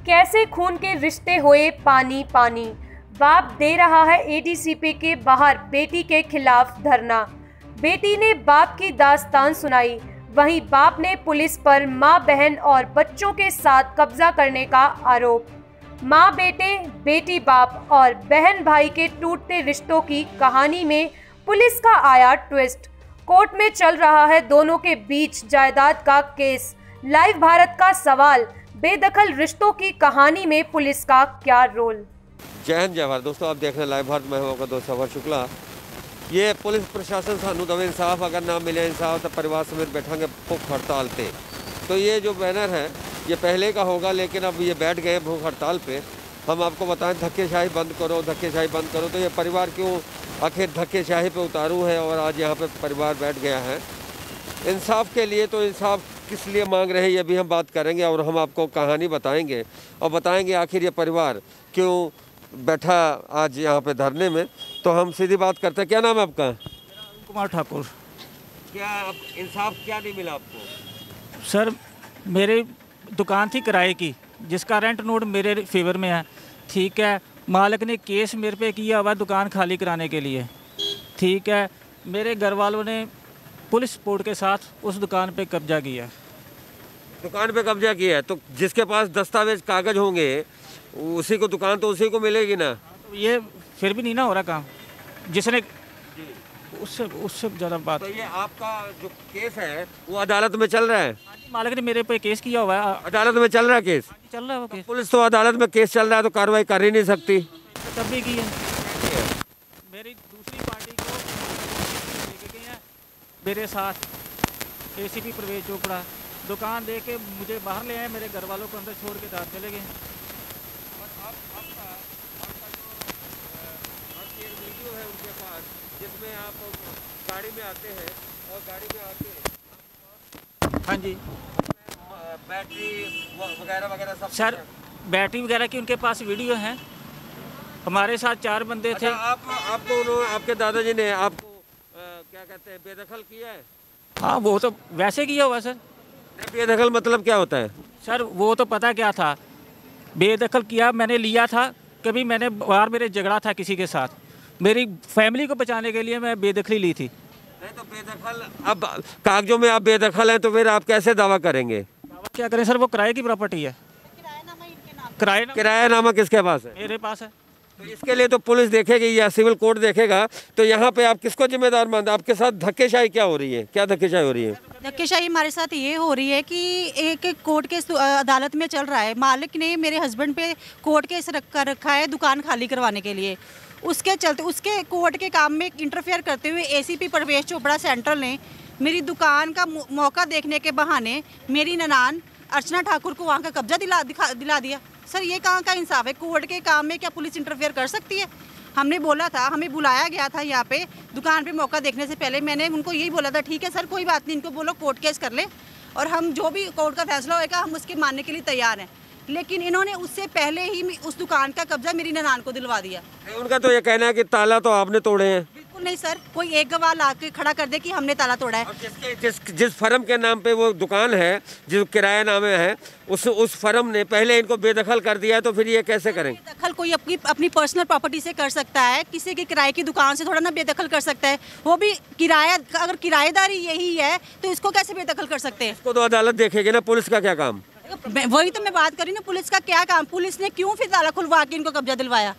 कैसे खून के रिश्ते हुए पानी पानी। बाप दे रहा है एडीसीपी के बाहर बेटी के खिलाफ धरना। बेटी ने बाप की दास्तान सुनाई, वहीं बाप ने पुलिस पर मां बहन और बच्चों के साथ कब्जा करने का आरोप। मां बेटे, बेटी बाप और बहन भाई के टूटते रिश्तों की कहानी में पुलिस का आया ट्विस्ट। कोर्ट में चल रहा है दोनों के बीच जायदाद का केस। लाइव भारत का सवाल, बेदखल रिश्तों की कहानी में पुलिस का क्या रोल। जय हिंद जय भारत। दोस्तों आप देख रहे हैं लाइव भारत। मैं हूं आपका दोस्त सफर शुक्ला। ये पुलिस प्रशासन सानू दवे इंसाफ, अगर ना मिले इंसाफ तो परिवार समेत बैठांगे भूख हड़ताल पे। तो ये जो बैनर है ये पहले का होगा, लेकिन अब ये बैठ गए भूख हड़ताल पे। हम आपको बताएं धक्केशाही बंद करो, धक्केशाही बंद करो। तो ये परिवार क्यों आखिर धक्केशाही पे उतारू है और आज यहाँ पे परिवार बैठ गया है इंसाफ के लिए। तो इंसाफ किस लिए मांग रहे हैं ये भी हम बात करेंगे और हम आपको कहानी बताएंगे और बताएंगे आखिर ये परिवार क्यों बैठा आज यहाँ पे धरने में। तो हम सीधी बात करते हैं। क्या नाम है आपका? कुमार ठाकुर। क्या इंसाफ क्या नहीं मिला आपको? सर मेरी दुकान थी किराए की, जिसका रेंट नोट मेरे फेवर में है। ठीक है, मालिक ने केस मेरे पे किया हुआ दुकान खाली कराने के लिए। ठीक है, मेरे घर वालों ने पुलिस सपोर्ट के साथ उस दुकान पे कब्जा किया। दुकान पे कब्जा किया है तो जिसके पास दस्तावेज कागज होंगे उसी को दुकान तो उसी को मिलेगी ना। तो ये फिर भी नहीं ना हो रहा काम, जिसने उससे ज़्यादा बात। तो ये आपका जो केस है वो अदालत में चल रहा है? मालिक ने मेरे पे केस किया हुआ है। अदालत में चल रहा है केस? चल रहा है वो केस। पुलिस तो अदालत में केस चल रहा है तो कार्रवाई कर ही नहीं सकती। तब भी की है। मेरी दूसरी पार्टी को लेके गए हैं मेरे साथ एसीपी प्रवेश चोपड़ा। दुकान दे के मुझे बाहर ले आए, मेरे घर वालों को अंदर छोड़ के दाद चले गए। वीडियो है उनके पास जिसमें आप गाड़ी में आते हैं और गाड़ी में आके हाँ जी बैटरी वगैरह वगैरह सब। सर बैटरी वगैरह की उनके पास वीडियो है। हमारे साथ 4 बंदे थे। आपको उन्होंने आपके दादाजी ने आपको क्या कहते हैं बेदखल किया है? हाँ वो तो वैसे किया हुआ सर। बेदखल मतलब क्या होता है? सर वो तो पता क्या था, बेदखल किया मैंने लिया था। कभी मैंने बाहर मेरे झगड़ा था किसी के साथ, मेरी फैमिली को बचाने के लिए मैं बेदखली ली थी। नहीं तो बेदखल, अब कागजों में आप बेदखल हैं तो फिर आप कैसे दावा करेंगे? दावा क्या करें सर, वो किराए की प्रॉपर्टी है। किरायानामा किसके पास है? मेरे पास है। तो इसके लिए तो पुलिस देखेगी या सिविल कोर्ट देखेगा। तो यहाँ पे आप किसको जिम्मेदार मानते? आपके साथ धक्केशाही क्या हो रही है? क्या धक्केशाही हो रही है? धक्केशाही हमारे साथ ये हो रही है कि एक कोर्ट केस अदालत में चल रहा है। मालिक ने मेरे हस्बैंड पे कोर्ट केस रखा है दुकान खाली करवाने के लिए। उसके चलते उसके कोर्ट के काम में इंटरफेयर करते हुए एसीपी प्रवेश चोपड़ा सेंट्रल ने मेरी दुकान का मौका देखने के बहाने मेरी ननान अर्चना ठाकुर को वहाँ का कब्जा दिला दिया। सर ये कहाँ का इंसाफ है? कोर्ट के काम में क्या पुलिस इंटरफेयर कर सकती है? हमने बोला था, हमें बुलाया गया था यहाँ पे दुकान पे मौका देखने से पहले। मैंने उनको यही बोला था ठीक है सर कोई बात नहीं, इनको बोलो कोर्ट केस कर ले और हम जो भी कोर्ट का फैसला होएगा हम उसके मानने के लिए तैयार हैं। लेकिन इन्होंने उससे पहले ही उस दुकान का कब्जा मेरी ननान को दिलवा दिया। उनका तो ये कहना है कि ताला तो आपने तोड़े हैं। बिल्कुल नहीं सर, कोई एक गवाह ला के खड़ा कर दे कि हमने ताला तोड़ा है। जिस फर्म के नाम पे वो दुकान है, जो किराया नामे है, उस फर्म ने पहले इनको बेदखल कर दिया है तो फिर ये कैसे करेंगे? बेदखल कोई अपनी पर्सनल प्रॉपर्टी से कर सकता है, किसी की किराए की दुकान से थोड़ा ना बेदखल कर सकता है। वो भी किराया, अगर किराएदारी यही है तो इसको कैसे बेदखल कर सकते हैं? इसको तो अदालत देखेगी ना। पुलिस का क्या काम? वही तो मैं बात करी ना, पुलिस का क्या काम? पुलिस ने क्यों फिर ताला खुलवा के इनको कब्जा दिलवाया?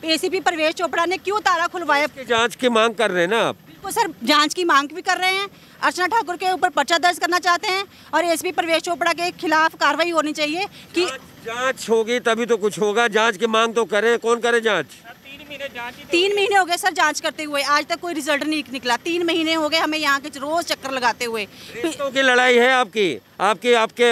एसीपी प्रवेश चोपड़ा ने क्यों ताला खुलवाया? जांच की मांग कर रहे हैं ना आप? बिल्कुल सर, जांच की मांग भी कर रहे हैं। अर्चना ठाकुर के ऊपर पर्चा दर्ज करना चाहते हैं और एसीपी प्रवेश चोपड़ा के खिलाफ कार्रवाई होनी चाहिए कि जांच होगी तभी तो कुछ होगा। जांच की मांग तो करें। कौन करे जांच? 3 महीने हो गए सर जांच करते हुए, आज तक कोई रिजल्ट नहीं निकला। 3 महीने हो गए हमें यहाँ के रोज चक्कर लगाते हुए। रिश्तों की लड़ाई है आपके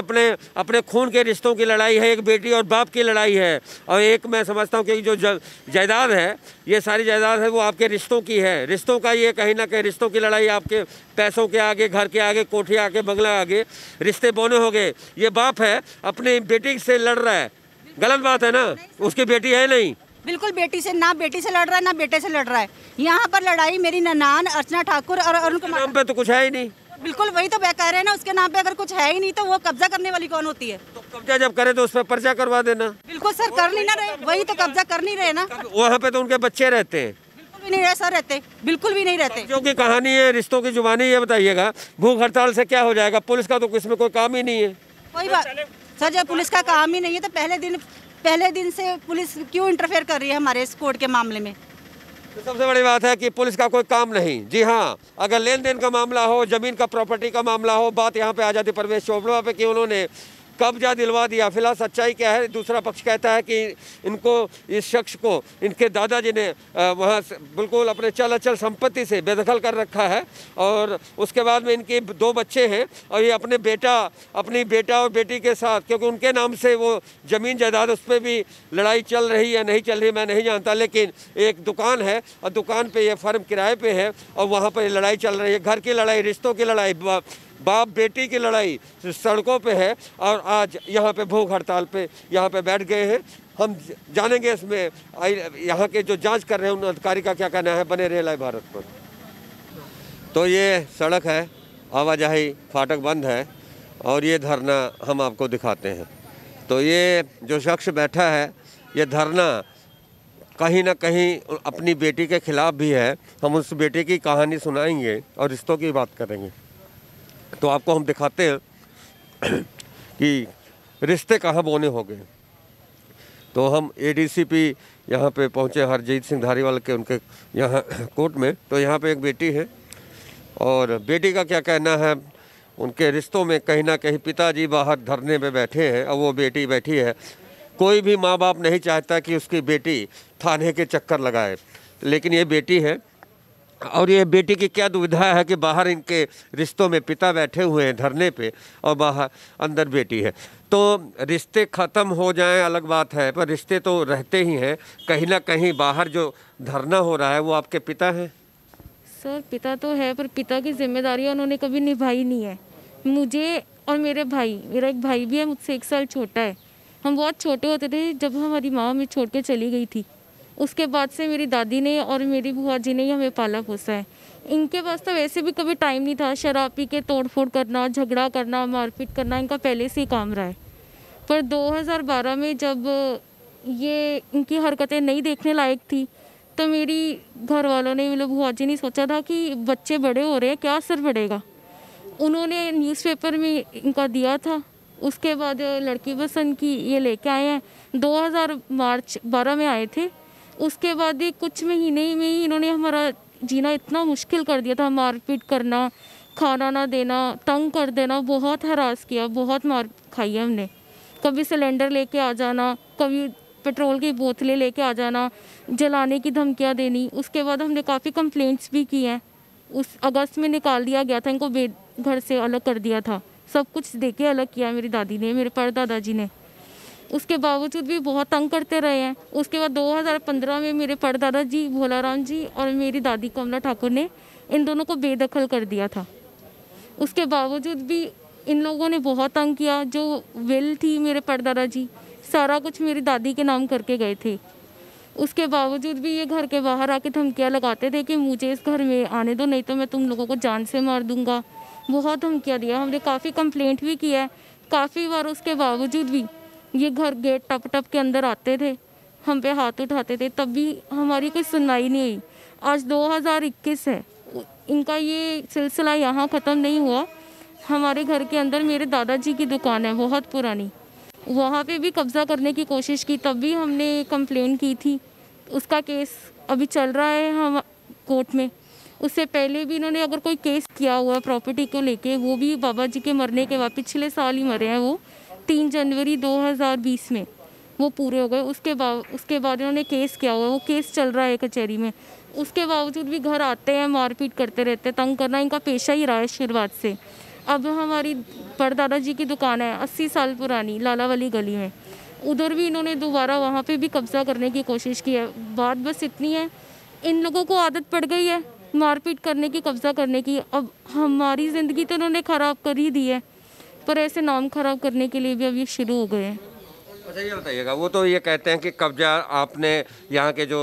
अपने खून के रिश्तों की लड़ाई है। एक बेटी और बाप की लड़ाई है और एक मैं समझता हूँ कि जो जायदाद है, ये सारी जायदाद है वो आपके रिश्तों की है। रिश्तों का ये कहीं ना कहीं रिश्तों की लड़ाई आपके पैसों के आगे, घर के आगे, कोठे आगे, बंगला आगे रिश्ते बोने हो गए। ये बाप है अपनी बेटी से लड़ रहा है, गलत बात है ना? उसकी बेटी है नहीं। बिल्कुल बेटी से लड़ रहा है ना बेटे से लड़ रहा है। यहाँ पर लड़ाई मेरी ननान अर्चना ठाकुर और अरुण कुमार नाम पे तो कुछ है ही नहीं। बिल्कुल वही तो कह रहे हैं ना, उसके नाम पे अगर कुछ है ही नहीं तो वो कब्जा करने वाली कौन होती है? तो कब्जा जब करे तो उस पर पर्चा करवा देना। बिल्कुल सर, कर नहीं ना रहे, वही तो कब्जा कर नहीं रहे ना। वहाँ पे तो उनके बच्चे रहते हैं। बिल्कुल भी नहीं रहे सर, रहते बिल्कुल भी नहीं रहते। जो की कहानी है, रिश्तों की जुबानी, ये बताइएगा भूख हड़ताल से क्या हो जाएगा? पुलिस का तो इसमें कोई काम ही नहीं है। कोई बात सर, जब पुलिस का काम ही नहीं है तो पहले दिन से पुलिस क्यों इंटरफेयर कर रही है हमारे इस कोर्ट के मामले में? तो सबसे बड़ी बात है कि पुलिस का कोई काम नहीं। जी हाँ, अगर लेन देन का मामला हो, जमीन का प्रॉपर्टी का मामला हो, बात यहाँ पे आ जाती परवेश चोपड़ा पे कि उन्होंने कब्जा दिलवा दिया। फिलहाल सच्चाई क्या है? दूसरा पक्ष कहता है कि इनको, इस शख्स को इनके दादाजी ने वहाँ से बिल्कुल अपने चल अचल संपत्ति से बेदखल कर रखा है, और उसके बाद में इनके 2 बच्चे हैं, और ये अपनी बेटा और बेटी के साथ, क्योंकि उनके नाम से वो ज़मीन जायदाद, उस पर भी लड़ाई चल रही है नहीं चल रही मैं नहीं जानता, लेकिन एक दुकान है और दुकान पे ये फर्म किराए पे है और वहाँ पर लड़ाई चल रही है। घर की लड़ाई, रिश्तों की लड़ाई, बाप बेटी की लड़ाई सड़कों पे है, और आज यहाँ पे भूख हड़ताल पे यहाँ पे बैठ गए हैं। हम जानेंगे इसमें यहाँ के जो जांच कर रहे हैं उन अधिकारी का क्या कहना है। बने रहे लाइव भारत पर। तो ये सड़क है, आवाजाही, फाटक बंद है, और ये धरना हम आपको दिखाते हैं। तो ये जो शख्स बैठा है, ये धरना कहीं ना कहीं अपनी बेटी के खिलाफ भी है। हम उस बेटी की कहानी सुनाएंगे और रिश्तों की बात करेंगे। तो आपको हम दिखाते हैं कि रिश्ते कहाँ बोने हो गए। तो हम एडीसीपी यहाँ पे पहुँचे, हरजीत सिंह धारीवाल के उनके यहाँ कोर्ट में। तो यहाँ पे एक बेटी है, और बेटी का क्या कहना है? उनके रिश्तों में कहीं ना कहीं पिताजी बाहर धरने पे बैठे हैं और वो बेटी बैठी है। कोई भी माँ बाप नहीं चाहता कि उसकी बेटी थाने के चक्कर लगाए, लेकिन ये बेटी है, और ये बेटी की क्या दुविधा है कि बाहर इनके रिश्तों में पिता बैठे हुए हैं धरने पे, और बाहर अंदर बेटी है। तो रिश्ते ख़त्म हो जाएं अलग बात है, पर रिश्ते तो रहते ही हैं। कहीं ना कहीं बाहर जो धरना हो रहा है वो आपके पिता हैं? सर पिता तो है, पर पिता की जिम्मेदारी उन्होंने कभी निभाई नहीं है। मुझे और मेरे भाई, मेरा एक भाई भी है, मुझसे 1 साल छोटा है। हम बहुत छोटे होते थे जब हमारी माँ हमें छोड़ के चली गई थी। उसके बाद से मेरी दादी ने और मेरी बुआ जी ने ही हमें पाला पोसा है। इनके पास तो वैसे भी कभी टाइम नहीं था। शराब पी के तोड़फोड़ करना, झगड़ा करना, मारपीट करना इनका पहले से ही काम रहा है। पर 2012 में जब ये इनकी हरकतें नहीं देखने लायक थी, तो मेरी घर वालों ने, मतलब बुआ जी ने सोचा था कि बच्चे बड़े हो रहे हैं, क्या असर पड़ेगा। उन्होंने न्यूज़पेपर में इनका दिया था। उसके बाद लड़की पसंद की ये लेके आए हैं। 2012 में आए थे। उसके बाद ही कुछ महीने में ही इन्होंने हमारा जीना इतना मुश्किल कर दिया था। मारपीट करना, खाना ना देना, तंग कर देना, बहुत हरास किया, बहुत मार खाई है हमने। कभी सिलेंडर लेके आ जाना, कभी पेट्रोल की बोतलें लेके आ जाना, जलाने की धमकियाँ देनी। उसके बाद हमने काफ़ी कंप्लेंट्स भी की हैं। उस अगस्त में निकाल दिया गया था इनको, घर से अलग कर दिया था। सब कुछ देके अलग किया मेरी दादी ने, मेरे परदादाजी ने। उसके बावजूद भी बहुत तंग करते रहे हैं। उसके बाद 2015 में मेरे परदादा जी भोलाराम जी और मेरी दादी कमला ठाकुर ने इन दोनों को बेदखल कर दिया था। उसके बावजूद भी इन लोगों ने बहुत तंग किया। जो विल थी मेरे परदादा जी, सारा कुछ मेरी दादी के नाम करके गए थे। उसके बावजूद भी ये घर के बाहर आके धमकियाँ लगाते थे कि मुझे इस घर में आने दो, नहीं तो मैं तुम लोगों को जान से मार दूंगा। बहुत धमकियाँ दिया। हमने काफ़ी कंप्लेंट भी किया है काफ़ी बार। उसके बावजूद भी ये घर गेट टप टप के अंदर आते थे, हम पे हाथ उठाते थे, तब भी हमारी कोई सुनवाई नहीं हुई। आज 2021 है, इनका ये सिलसिला यहाँ ख़त्म नहीं हुआ। हमारे घर के अंदर मेरे दादाजी की दुकान है बहुत पुरानी, वहाँ पे भी कब्ज़ा करने की कोशिश की, तब भी हमने कंप्लेन की थी। उसका केस अभी चल रहा है हम कोर्ट में। उससे पहले भी इन्होंने अगर कोई केस किया हुआ प्रॉपर्टी को लेके, वो भी बाबा जी के मरने के बाद, पिछले साल ही मरे हैं वो, 3 जनवरी 2020 में वो पूरे हो गए। उसके बाद इन्होंने केस किया हुआ है, वो केस चल रहा है कचहरी में। उसके बावजूद भी घर आते हैं, मारपीट करते रहते हैं, तंग करना इनका पेशा ही रहा है शुरुआत से। अब हमारी परदादा जी की दुकान है 80 साल पुरानी, लाला वाली गली में, उधर भी इन्होंने दोबारा वहाँ पे भी कब्ज़ा करने की कोशिश की है। बात बस इतनी है, इन लोगों को आदत पड़ गई है मारपीट करने की, कब्ज़ा करने की। अब हमारी ज़िंदगी तो उन्होंने ख़राब कर ही दी है, पर ऐसे नाम ख़राब करने के लिए भी अब ये शुरू हो गए हैं। अच्छा ये बताइएगा, वो तो ये कहते हैं कि कब्जा आपने यहाँ के जो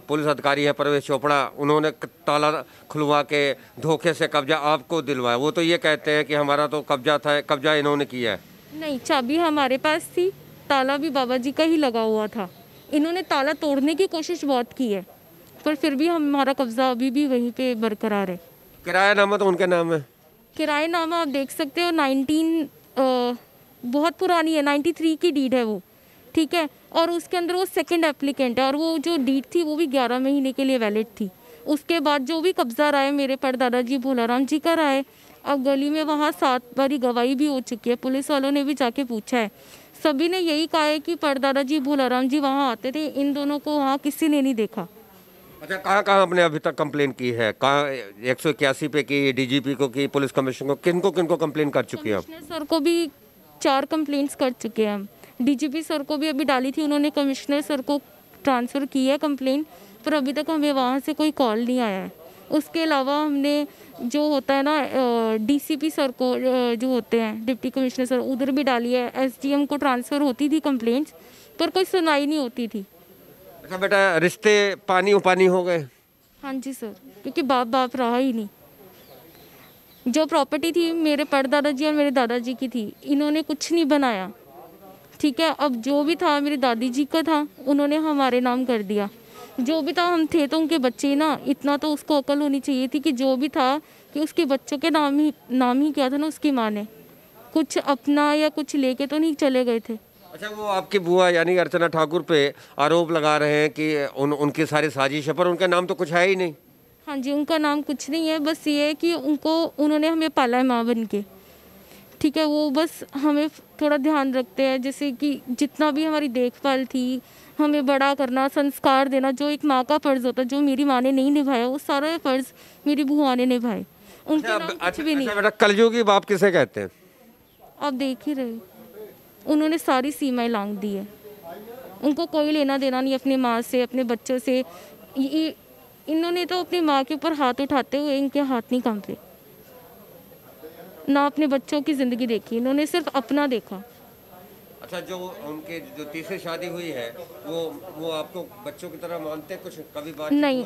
पुलिस अधिकारी है परवेश चोपड़ा, उन्होंने ताला खुलवा के धोखे से कब्जा आपको दिलवाया। वो तो ये कहते हैं कि हमारा तो कब्जा था, कब्जा इन्होंने किया है। नहीं, चाबी हमारे पास थी, ताला भी बाबा जी का ही लगा हुआ था। इन्होंने ताला तोड़ने की कोशिश बहुत की है, पर फिर भी हमारा कब्जा अभी भी वहीं पे बरकरार है। किरायानामा तो उनके नाम है। किराएनामा आप देख सकते हो, बहुत पुरानी है, 93 की डीड है वो, ठीक है। और उसके अंदर वो सेकंड एप्लीकेंट है, और वो जो डीड थी वो भी 11 महीने के लिए वैलिड थी। उसके बाद जो भी कब्जा रहा है मेरे परदादा जी भोलाराम जी का रहा है। अब गली में वहाँ 7 बारी गवाही भी हो चुकी है, पुलिस वालों ने भी जाके पूछा है, सभी ने यही कहा है कि परदादा जी भोलाराम जी वहाँ आते थे, इन दोनों को वहाँ किसी ने नहीं देखा। अच्छा, कहाँ कहाँ आपने अभी तक कंप्लेन की है? कहाँ 181 पे की, डीजीपी को की, पुलिस कमिश्नर को, किनको कंप्लेन कर चुकी है? कमिश्नर सर को भी 4 कंप्लेंट्स कर चुके हैं हम। डीजीपी सर को भी अभी डाली थी, उन्होंने कमिश्नर सर को ट्रांसफ़र की है कंप्लेन, पर अभी तक हमें वहाँ से कोई कॉल नहीं आया है। उसके अलावा हमने जो होता है ना डीसीपी सर को, जो होते हैं डिप्टी कमिश्नर सर, उधर भी डाली है। एसडीएम को ट्रांसफ़र होती थी कंप्लेंट्स, पर कोई सुनवाई नहीं होती थी। अच्छा बेटा, रिश्ते पानी उपानी हो गए? हाँ जी सर, क्योंकि बाप रहा ही नहीं। जो प्रॉपर्टी थी मेरे परदादा जी और मेरे दादाजी की थी, इन्होंने कुछ नहीं बनाया, ठीक है। अब जो भी था मेरी दादी जी का था, उन्होंने हमारे नाम कर दिया। जो भी था, हम थे तो उनके बच्चे ना, इतना तो उसको अकल होनी चाहिए थी कि जो भी था कि उसके बच्चों के नाम ही किया था ना उसकी माँ ने, कुछ अपना या कुछ लेके तो नहीं चले गए थे। अच्छा, वो आपकी बुआ यानी अर्चना ठाकुर पे आरोप लगा रहे हैं कि उनकी सारी साजिश है, पर उनका नाम तो कुछ है ही नहीं। हाँ जी, उनका नाम कुछ नहीं है, बस ये है कि उन्होंने हमें पाला है माँ बन के, ठीक है। वो बस हमें थोड़ा ध्यान रखते हैं, जैसे कि जितना भी हमारी देखभाल थी, हमें बड़ा करना, संस्कार देना, जो एक माँ का फ़र्ज़ होता है, जो मेरी माँ ने नहीं निभाया, वो सारा फ़र्ज़ मेरी बुआ ने निभाए। उनके नाम कुछ भी नहीं। बेटा, कलयुगी बाप किसे कहते हैं? आप देख ही रहे, उन्होंने सारी सीमाएं लांघ दी है। उनको कोई लेना देना नहीं अपनी माँ से, अपने बच्चों से। इन्होंने तो अपनी माँ के ऊपर हाथ उठाते हुए इनके हाथ नहीं कांपे, ना अपने बच्चों की ज़िंदगी देखी, इन्होंने सिर्फ अपना देखा। अच्छा, जो उनके जो तीसरी शादी हुई है, वो आपको बच्चों की तरह मानते हैं? कुछ कभी बात नहीं,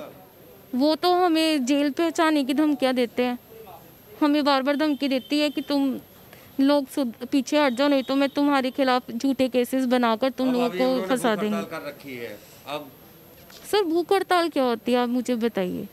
वो तो हमें जेल पहुंचाने की धमकियाँ देते हैं, हमें बार बार धमकी देती है कि तुम लोग पीछे हट जाओ, नहीं तो मैं तुम्हारे खिलाफ झूठे केसेस बनाकर तुम लोगों को फंसा देंगे। कर रखी है अब। सर, भूख हड़ताल क्या होती है आप मुझे बताइए।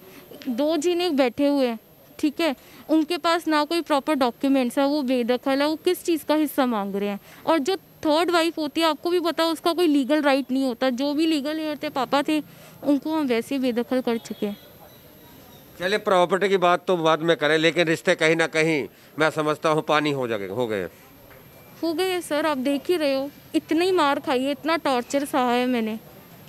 2 जीने बैठे हुए हैं, ठीक है, उनके पास ना कोई प्रॉपर डॉक्यूमेंट्स है, वो बेदखल है, वो किस चीज़ का हिस्सा मांग रहे हैं। और जो 3rd वाइफ होती है, आपको भी पता है, उसका कोई लीगल राइट नहीं होता। जो भी लीगल हेयर थे, पापा थे, उनको हम वैसे ही बेदखल कर चुके हैं। चलिए, प्रॉपर्टी की बात तो बाद में करें, लेकिन रिश्ते कहीं ना कहीं मैं समझता हूँ पानी हो गए सर। आप देख ही रहे हो, इतनी मार खाई है, इतना टॉर्चर सहा है मैंने,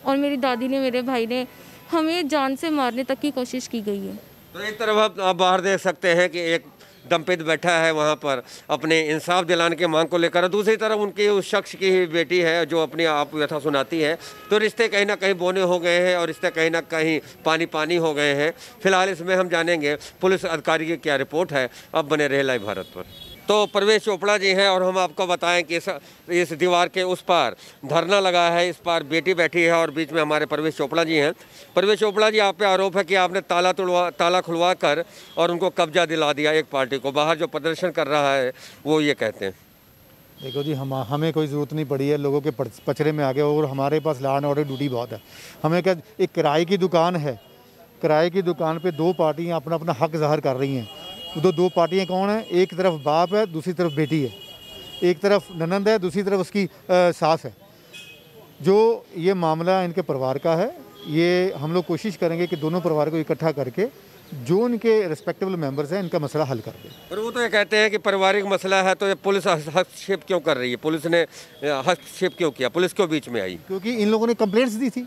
और मेरी दादी ने, मेरे भाई ने, हमें जान से मारने तक की कोशिश की गई है। तो एक तरफ आप बाहर देख सकते हैं कि एक दंपति बैठा है वहाँ पर अपने इंसाफ दिलाने की मांग को लेकर, दूसरी तरफ उनकी उस शख्स की ही बेटी है जो अपनी आप व्यथा सुनाती है। तो रिश्ते कहीं ना कहीं बोने हो गए हैं और रिश्ते कहीं ना कहीं पानी पानी हो गए हैं। फिलहाल इसमें हम जानेंगे पुलिस अधिकारी की क्या रिपोर्ट है। अब बने रहे लाइव भारत पर। तो परवेश चोपड़ा जी हैं और हम आपको बताएं कि इस दीवार के उस पार धरना लगा है, इस पार बेटी बैठी है और बीच में हमारे परवेश चोपड़ा जी हैं। परवेश चोपड़ा जी, आप पे आरोप है कि आपने ताला खुलवा कर और उनको कब्जा दिला दिया एक पार्टी को। बाहर जो प्रदर्शन कर रहा है वो ये कहते हैं। देखो जी, हमें कोई ज़रूरत नहीं पड़ी है लोगों के पचड़े में आ गए, और हमारे पास लॉ एंड ऑर्डर ड्यूटी बहुत है। हमें क्या, एक किराए की दुकान है, किराए की दुकान पे 2 पार्टियाँ अपना अपना हक ज़ाहिर कर रही हैं। वो 2 पार्टियाँ कौन है? एक तरफ बाप है, दूसरी तरफ बेटी है। एक तरफ ननंद है, दूसरी तरफ उसकी सास है। जो ये मामला इनके परिवार का है, ये हम लोग कोशिश करेंगे कि दोनों परिवार को इकट्ठा करके जो उनके रिस्पेक्टेबल मेंबर्स हैं इनका मसला हल कर दे। पर वो तो ये कहते हैं कि पारिवारिक मसला है, तो ये पुलिस हस्तक्षेप क्यों कर रही है? पुलिस ने हस्तक्षेप क्यों किया? पुलिस क्यों बीच में आई? क्योंकि इन लोगों ने कंप्लेंट्स दी थी।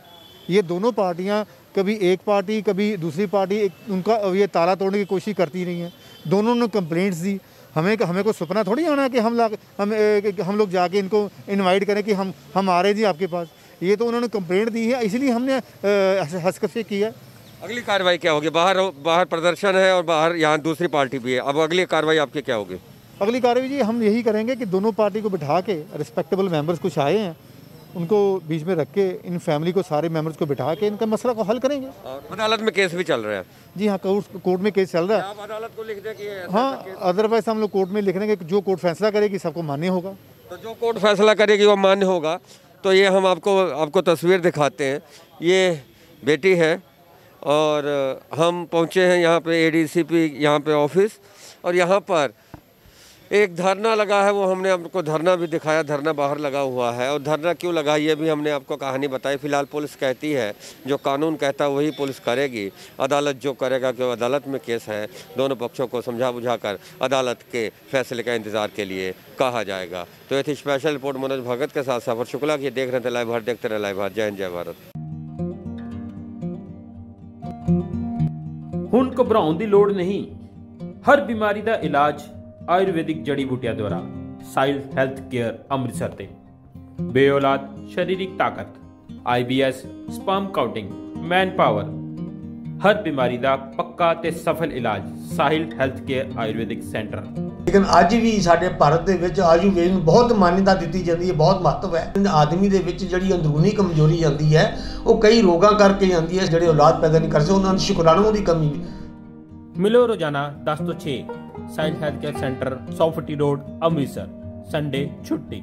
ये दोनों पार्टियां, कभी एक पार्टी कभी दूसरी पार्टी, उनका ये ताला तोड़ने की कोशिश करती रही हैं। दोनों ने कंप्लेंट्स दी। हमें कोई सपना थोड़ी आना कि हम लोग जाके इनको इनवाइट करें कि हम आ रहे जी आपके पास। ये तो उन्होंने कंप्लेंट दी है, इसलिए हमने हस्तक्षेप किया। अगली कार्रवाई क्या होगी? बाहर प्रदर्शन है और बाहर यहाँ दूसरी पार्टी भी है। अब अगली कार्रवाई आपकी क्या होगी? अगली कार्रवाई जी हम यही करेंगे कि दोनों पार्टी को बिठा के, रिस्पेक्टेबल मेंबर्स कुछ आए हैं, उनको बीच में रख के इन फैमिली को, सारे मेंबर्स को बिठा के इनका मसला को हल करेंगे। अदालत में केस भी चल रहा है? जी हाँ, कोर्ट में केस चल रहा है। आप अदालत को लिख दें कि हाँ, अदरवाइज हम लोग कोर्ट में लिख देंगे कि जो कोर्ट फैसला करेगी सबको मान्य होगा। तो जो कोर्ट फैसला करेगी वो मान्य होगा। तो ये हम आपको तस्वीर दिखाते हैं। ये बेटी है और हम पहुँचे हैं यहाँ पे ADCP यहाँ पे ऑफिस, और यहाँ पर एक धरना लगा है, वो हमने आपको धरना भी दिखाया। धरना बाहर लगा हुआ है, और धरना क्यों लगा ये भी हमने आपको कहानी बताई। फिलहाल पुलिस कहती है जो कानून कहता है वही पुलिस करेगी, अदालत जो करेगा, क्यों अदालत में केस है। दोनों पक्षों को समझा बुझा कर अदालत के फैसले का इंतज़ार के लिए कहा जाएगा। तो ये थी स्पेशल रिपोर्ट मनोज भगत के साथ सफर शुक्ला की। देख रहे थे लाइव भारत, देखते रहे लाइव भारत। जय हिंद, जय भारत। ਹੁਣ ਘਬਰਾਉਣ ਦੀ ਲੋੜ ਨਹੀਂ। ਹਰ ਬਿਮਾਰੀ ਦਾ ਇਲਾਜ ਆਯੁਰਵੈਦਿਕ ਜੜੀ ਬੂਟੀਆਂ ਦੁਆਰਾ। ਸਾਇਲ ਹੈਲਥ ਕੇਅਰ ਅੰਮ੍ਰਿਤਸਰ ਤੇ ਬੇਔਲਾਦ शारीरिक ताकत, IBS, sperm counting, man power, ਹਰ ਬਿਮਾਰੀ ਦਾ ਪੱਕਾ ਤੇ ਸਫਲ ਇਲਾਜ Sahil health care Ayurvedic centre. लेकिन अज भी साडे भारत दे विच आयुर्वेद नूं बहुत मान्यता दी जाती है, बहुत महत्व है। आदमी दे विच जिहड़ी अंदरूनी कमजोरी आती है वो कई रोगां करके आती है, जिहड़े औलाद पैदा नहीं कर सकते, उन्हां दी शुक्राणुओं की कमी नहीं। मिलो रोजाना 10 ਤੋਂ 6 साहिल हेल्थ केयर सेंटर 100 फुटी रोड अमृतसर, संडे छुट्टी।